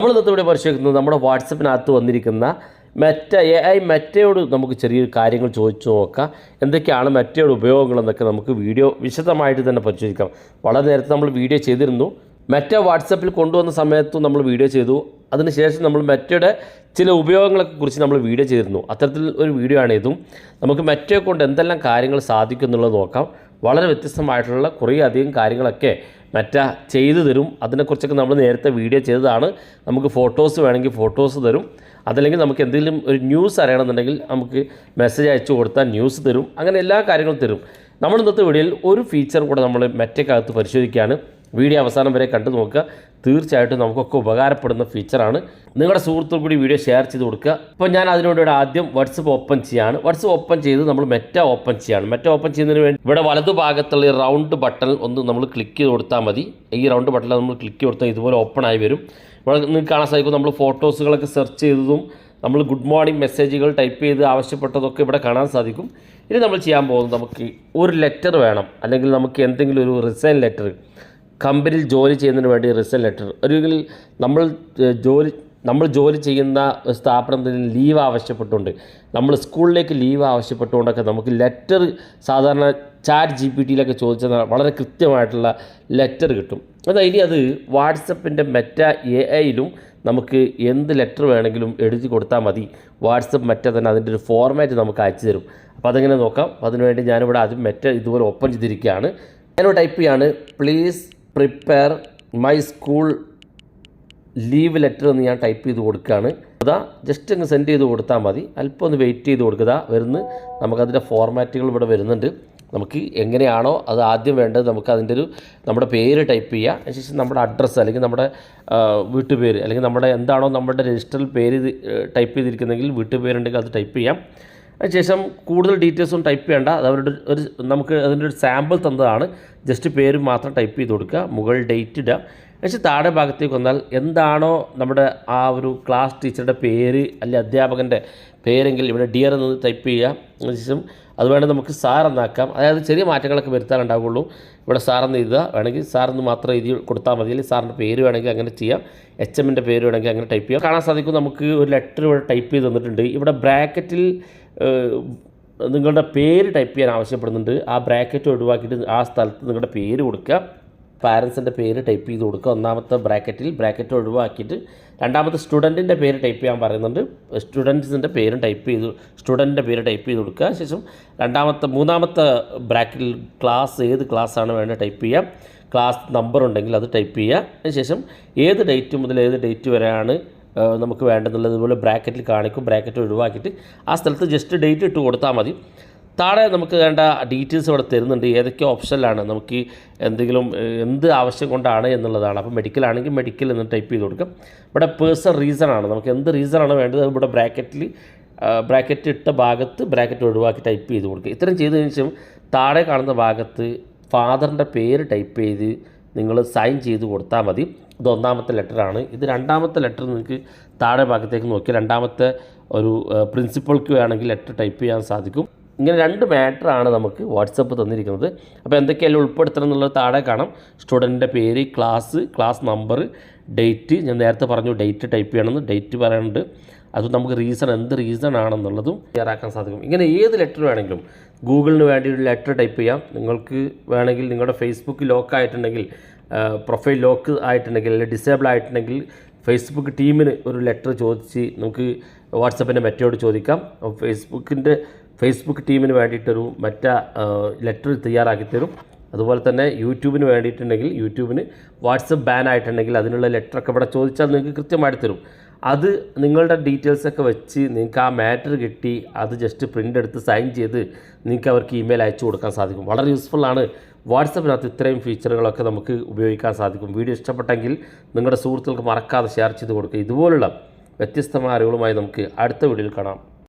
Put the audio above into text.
നമ്മൾ ഇന്നത്തെ ഇവിടെ പരിശോധിക്കുന്നത് നമ്മുടെ വാട്സപ്പിനകത്ത് വന്നിരിക്കുന്ന മെറ്റയോട് നമുക്ക് ചെറിയൊരു കാര്യങ്ങൾ ചോദിച്ചു നോക്കാം. എന്തൊക്കെയാണ് മെറ്റയുടെ ഉപയോഗങ്ങളെന്നൊക്കെ നമുക്ക് വീഡിയോ വിശദമായിട്ട് തന്നെ പരിശോധിക്കാം. വളരെ നേരത്തെ നമ്മൾ വീഡിയോ ചെയ്തിരുന്നു. മെറ്റ വാട്സപ്പിൽ കൊണ്ടുവന്ന സമയത്തും നമ്മൾ വീഡിയോ ചെയ്തു. അതിനുശേഷം നമ്മൾ മെറ്റയുടെ ചില ഉപയോഗങ്ങളെ കുറിച്ച് നമ്മൾ വീഡിയോ ചെയ്തിരുന്നു. അത്തരത്തിൽ ഒരു വീഡിയോ ആണ് ഇതും. നമുക്ക് മെറ്റയെ കൊണ്ട് എന്തെല്ലാം കാര്യങ്ങൾ സാധിക്കും എന്നുള്ളത് നോക്കാം. വളരെ വ്യത്യസ്തമായിട്ടുള്ള കുറേ അധികം കാര്യങ്ങളൊക്കെ മെറ്റ ചെയ്തു തരും. അതിനെക്കുറിച്ചൊക്കെ നമ്മൾ നേരത്തെ വീഡിയോ ചെയ്തതാണ്. നമുക്ക് ഫോട്ടോസ് വേണമെങ്കിൽ ഫോട്ടോസ് തരും. അതല്ലെങ്കിൽ നമുക്ക് എന്തെങ്കിലും ഒരു ന്യൂസ് അറിയണമെന്നുണ്ടെങ്കിൽ നമുക്ക് മെസ്സേജ് അയച്ചു കൊടുത്താൽ ന്യൂസ് തരും. അങ്ങനെ എല്ലാ കാര്യങ്ങളും തരും. നമ്മൾ ഇന്നത്തെ വീഡിയോയിൽ ഒരു ഫീച്ചർ കൂടെ നമ്മൾ മെറ്റയ്ക്കകത്ത് പരിശോധിക്കുകയാണ്. വീഡിയോ അവസാനം വരെ കണ്ടു നോക്കുക. തീർച്ചയായിട്ടും നമുക്കൊക്കെ ഉപകാരപ്പെടുന്ന ഫീച്ചറാണ്. നിങ്ങളുടെ സുഹൃത്തുക്കൾ കൂടി വീഡിയോ ഷെയർ ചെയ്ത് കൊടുക്കുക. അപ്പോൾ ഞാൻ അതിനോട് ആദ്യം വാട്സപ്പ് ഓപ്പൺ ചെയ്യാണ്. വാട്സപ്പ് ഓപ്പൺ ചെയ്ത് നമ്മൾ മെറ്റ ഓപ്പൺ ചെയ്യാണ്. മെറ്റ ഓപ്പൺ ചെയ്യുന്നതിന് വേണ്ടി ഇവിടെ വലതുഭാഗത്തുള്ള ഈ റൗണ്ട് ബട്ടൺ ഒന്ന് നമ്മൾ ക്ലിക്ക് ചെയ്ത് കൊടുത്താൽ മതി. ഈ റൗണ്ട് ബട്ടൺ നമ്മൾ ക്ലിക്ക് കൊടുത്താൽ ഇതുപോലെ ഓപ്പൺ ആയി വരും. ഇവിടെ നിങ്ങൾക്ക് കാണാൻ സാധിക്കും നമ്മൾ ഫോട്ടോസുകളൊക്കെ സെർച്ച് ചെയ്തതും നമ്മൾ ഗുഡ് മോർണിംഗ് മെസ്സേജുകൾ ടൈപ്പ് ചെയ്ത് ആവശ്യപ്പെട്ടതൊക്കെ ഇവിടെ കാണാൻ സാധിക്കും. ഇനി നമ്മൾ ചെയ്യാൻ പോകുന്നത് നമുക്ക് ഒരു ലെറ്റർ വേണം, അല്ലെങ്കിൽ നമുക്ക് എന്തെങ്കിലും ഒരു റിസൈൻ ലെറ്റർ, കമ്പനിയിൽ ജോലി ചെയ്യുന്നതിന് വേണ്ടി റിസൈൻ ലെറ്റർ, ഒരിക്കൽ നമ്മൾ ജോലി ചെയ്യുന്ന സ്ഥാപനത്തിൽ ലീവ് ആവശ്യപ്പെട്ടുകൊണ്ട്, നമ്മൾ സ്കൂളിലേക്ക് ലീവ് ആവശ്യപ്പെട്ടുകൊണ്ടൊക്കെ നമുക്ക് ലെറ്റർ സാധാരണ ചാറ്റ് GPT-യിലൊക്കെ ചോദിച്ചാൽ വളരെ കൃത്യമായിട്ടുള്ള ലെറ്റർ കിട്ടും. ഇനി അത് വാട്സപ്പിൻ്റെ മെറ്റ AI-യിലും നമുക്ക് എന്ത് ലെറ്റർ വേണമെങ്കിലും എഴുതി കൊടുത്താൽ മതി. വാട്സപ്പ് മെറ്റ തന്നെ അതിൻ്റെ ഒരു ഫോർമാറ്റ് നമുക്ക് അയച്ചു തരും. അപ്പോൾ അതെങ്ങനെ നോക്കാം. അതിനുവേണ്ടി ഞാനിവിടെ ആദ്യം മെറ്റ ഇതുപോലെ ഓപ്പൺ ചെയ്തിരിക്കുകയാണ്. ഞാനിവിടെ ടൈപ്പ് ചെയ്യാണ്, please prepare my school leave letter എന്ന് ഞാൻ ടൈപ്പ് ചെയ്ത് കൊടുക്കുകയാണ്. അതാ ജസ്റ്റ് അങ്ങ് സെൻഡ് ചെയ്ത് കൊടുത്താൽ മതി. അല്പം ഒന്ന് വെയിറ്റ് ചെയ്ത് കൊടുക്കുക. വരുന്ന് നമുക്കതിൻ്റെ ഫോർമാറ്റുകൾ ഇവിടെ വരുന്നുണ്ട്. നമുക്ക് എങ്ങനെയാണോ അത് ആദ്യം വേണ്ടത് നമുക്ക് അതിൻ്റെ നമ്മുടെ പേര് ടൈപ്പ് ചെയ്യുക. അതിനുശേഷം നമ്മുടെ അഡ്രസ്സ് അല്ലെങ്കിൽ നമ്മുടെ വീട്ടുപേര് അല്ലെങ്കിൽ നമ്മുടെ എന്താണോ നമ്മുടെ രജിസ്റ്ററിൽ പേര് ടൈപ്പ് ചെയ്തിരിക്കുന്നെങ്കിൽ വീട്ടുപേരുണ്ടെങ്കിൽ അത് ടൈപ്പ് ചെയ്യാം. അതിനുശേഷം കൂടുതൽ ഡീറ്റെയിൽസും ടൈപ്പ് ചെയ്യേണ്ട. അത് അവരുടെ നമുക്ക് അതിൻ്റെ ഒരു സാമ്പിൾ തന്നതാണ്. ജസ്റ്റ് പേര് മാത്രം ടൈപ്പ് ചെയ്ത് കൊടുക്കുക. മുകളിൽ ഡേറ്റ് ഇടുക. പക്ഷേ താഴെ ഭാഗത്തേക്ക് വന്നാൽ എന്താണോ നമ്മുടെ ആ ഒരു ക്ലാസ് ടീച്ചറുടെ പേര് അല്ലെങ്കിൽ അധ്യാപകൻ്റെ പേരെങ്കിൽ ഇവിടെ ഡിയർ എന്ന് ടൈപ്പ് ചെയ്യുക. അതിനുശേഷം അത് വേണമെങ്കിൽ നമുക്ക് സാർ എന്നാക്കാം. അതായത് ചെറിയ മാറ്റങ്ങളൊക്കെ വരുത്താനുണ്ടാവുള്ളൂ. ഇവിടെ സാറെന്ന് എഴുതുക. വേണമെങ്കിൽ സാറെന്ന് മാത്രം എഴുതി കൊടുത്താൽ മതി. അല്ലെങ്കിൽ സാറിൻ്റെ പേര് വേണമെങ്കിൽ അങ്ങനെ ചെയ്യാം. HMൻ്റെ പേര് വേണമെങ്കിൽ അങ്ങനെ ടൈപ്പ് ചെയ്യാം. കാണാൻ സാധിക്കും നമുക്ക് ഒരു ലെറ്റർ ഇവിടെ ടൈപ്പ് ചെയ്ത് തന്നിട്ടുണ്ട്. ഇവിടെ ബ്രാക്കറ്റിൽ നിങ്ങളുടെ പേര് ടൈപ്പ് ചെയ്യാൻ ആവശ്യപ്പെടുന്നുണ്ട്. ആ ബ്രാക്കറ്റ് ഒഴിവാക്കിയിട്ട് ആ സ്ഥലത്ത് നിങ്ങളുടെ പേര് കൊടുക്കുക. പാരൻസിൻ്റെ പേര് ടൈപ്പ് ചെയ്ത് കൊടുക്കുക. ഒന്നാമത്തെ ബ്രാക്കറ്റ് ഒഴിവാക്കിയിട്ട് രണ്ടാമത്തെ സ്റ്റുഡൻറ്റിൻ്റെ പേര് ടൈപ്പ് ചെയ്യാൻ പറയുന്നുണ്ട്. സ്റ്റുഡൻസിൻ്റെ പേരും സ്റ്റുഡൻറ്റിൻ്റെ പേര് ടൈപ്പ് ചെയ്ത് കൊടുക്കുക. ശേഷം മൂന്നാമത്തെ ബ്രാക്കറ്റിൽ ഏത് ക്ലാസ്സാണ് വേണ്ടത് ടൈപ്പ് ചെയ്യാം. ക്ലാസ് നമ്പർ ഉണ്ടെങ്കിൽ അത് ടൈപ്പ് ചെയ്യുക. അതിനുശേഷം ഏത് ഡേറ്റ് മുതൽ ഏത് ഡേറ്റ് വരെയാണ് നമുക്ക് വേണ്ടതെന്നുള്ളത് ഇതുപോലെ ബ്രാക്കറ്റിൽ കാണിക്കും. ബ്രാക്കറ്റ് ഒഴിവാക്കിയിട്ട് ആ സ്ഥലത്ത് ജസ്റ്റ് ഡേറ്റ് ഇട്ട് കൊടുത്താൽ മതി. താഴെ നമുക്ക് വേണ്ട ഡീറ്റെയിൽസ് ഇവിടെ തരുന്നുണ്ട്. ഏതൊക്കെ ഓപ്ഷനിലാണ് നമുക്ക് എന്ത് ആവശ്യം കൊണ്ടാണ് എന്നുള്ളതാണ്. അപ്പോൾ മെഡിക്കൽ ആണെങ്കിൽ മെഡിക്കൽ എന്ന് ടൈപ്പ് ചെയ്ത് കൊടുക്കാം. ഇവിടെ പേഴ്സണൽ റീസണാണ്. നമുക്ക് എന്ത് റീസണാണ് വേണ്ടത് ഇവിടെ ബ്രാക്കറ്റ് ഇട്ട ഭാഗത്ത് ബ്രാക്കറ്റ് ഒഴിവാക്കി ടൈപ്പ് ചെയ്ത് കൊടുക്കുക. ഇത്രയും ചെയ്തതിന് ശേഷം താഴെ കാണുന്ന ഭാഗത്ത് ഫാദറിൻ്റെ പേര് ടൈപ്പ് ചെയ്ത് നിങ്ങൾ സൈൻ ചെയ്ത് കൊടുത്താൽ മതി. ഇത് ഒന്നാമത്തെ ലെറ്ററാണ്. ഇത് രണ്ടാമത്തെ ലെറ്റർ നിങ്ങൾക്ക് താഴെ ഭാഗത്തേക്ക് നോക്കി രണ്ടാമത്തെ ഒരു പ്രിൻസിപ്പൾക്ക് വേണമെങ്കിൽ ലെറ്റർ ടൈപ്പ് ചെയ്യാൻ സാധിക്കും. ഇങ്ങനെ 2 മാറ്ററാണ് നമുക്ക് വാട്സപ്പ് തന്നിരിക്കുന്നത്. അപ്പോൾ എന്തൊക്കെയല്ല ഉൾപ്പെടുത്തണം എന്നുള്ളത് താഴെ കാണാം. സ്റ്റുഡൻറ്റിൻ്റെ പേര്, ക്ലാസ് നമ്പർ, ഡേറ്റ്. ഞാൻ നേരത്തെ പറഞ്ഞു ഡേറ്റ് ടൈപ്പ് ചെയ്യണമെന്ന്. ഡേറ്റ് പറയാനുണ്ട്. അത് നമുക്ക് എന്ത് റീസൺ ആണെന്നുള്ളതും തയ്യാറാക്കാൻ സാധിക്കും. ഇങ്ങനെ ഏത് ലെറ്റർ വേണമെങ്കിലും ഗൂഗിളിന് വേണ്ടി ഒരു ലെറ്റർ ടൈപ്പ് ചെയ്യാം. നിങ്ങൾക്ക് വേണമെങ്കിൽ നിങ്ങളുടെ ഫേസ്ബുക്ക് ലോക്ക് ആയിട്ടുണ്ടെങ്കിൽ, പ്രൊഫൈൽ ലോക്ക് ആയിട്ടുണ്ടെങ്കിൽ അല്ലെങ്കിൽ ഡിസേബിൾ ആയിട്ടുണ്ടെങ്കിൽ ഫേസ്ബുക്ക് ടീമിന് ഒരു ലെറ്റർ ചോദിച്ച് നമുക്ക് വാട്സപ്പിൻ്റെ മെറ്റയോട് ചോദിക്കാം. ഫേസ്ബുക്ക് ടീമിന് വേണ്ടിയിട്ടൊരു ലെറ്റർ തയ്യാറാക്കി തരും. അതുപോലെ തന്നെ യൂട്യൂബിന് വേണ്ടിയിട്ടുണ്ടെങ്കിൽ യൂട്യൂബിന് വാട്സപ്പ് ബാൻ ആയിട്ടുണ്ടെങ്കിൽ അതിനുള്ള ലെറ്ററൊക്കെ ഇവിടെ ചോദിച്ചാൽ നിങ്ങൾക്ക് കൃത്യമായിട്ട് തരും. അത് നിങ്ങളുടെ ഡീറ്റെയിൽസൊക്കെ വെച്ച് നിങ്ങൾക്ക് ആ മാറ്റർ കിട്ടി അത് ജസ്റ്റ് പ്രിൻ്റ് എടുത്ത് സൈൻ ചെയ്ത് നിങ്ങൾക്ക് അവർക്ക് ഇമെയിൽ അയച്ചു കൊടുക്കാൻ സാധിക്കും. വളരെ യൂസ്ഫുള്ളാണ്. വാട്സപ്പിനകത്ത് ഇത്രയും ഫീച്ചറുകളൊക്കെ നമുക്ക് ഉപയോഗിക്കാൻ സാധിക്കും. വീഡിയോ ഇഷ്ടപ്പെട്ടെങ്കിൽ നിങ്ങളുടെ സുഹൃത്തുക്കൾക്ക് മറക്കാതെ ഷെയർ ചെയ്ത് കൊടുക്കുക. ഇതുപോലുള്ള വ്യത്യസ്തമായ അറിവുകളുമായി നമുക്ക് അടുത്ത വീഡിയോയിൽ കാണാം.